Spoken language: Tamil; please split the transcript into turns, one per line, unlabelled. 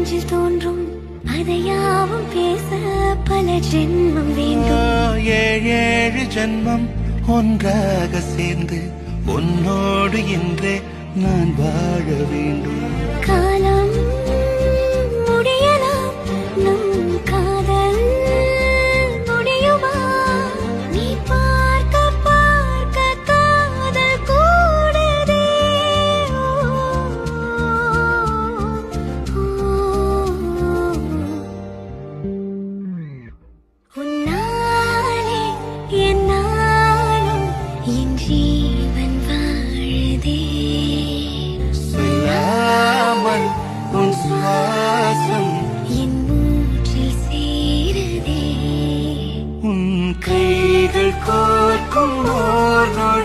நெஞ்சில் தோன்றும் அதையாவும் பேச பல ஜென்மம் வேண்டும்.
ஏழு ஜென்மம் ஒன்றாக சேர்ந்து உன்னோடு இன்றே நான் வாழ வேண்டும்.
காலம் முடியலாம், நம் காதல் முடியுமா? நீ பார்க்க பார்க்க காதல் கூடுதே. உன்னாலே என்னாலும் என் ஜீவன் வாழுதே.
சொல்லாமல் உன் சுவாசம்
என் மூச்சில் சேருதே.
உன் கைகள் கோர்க்கும் ஓர் நொடி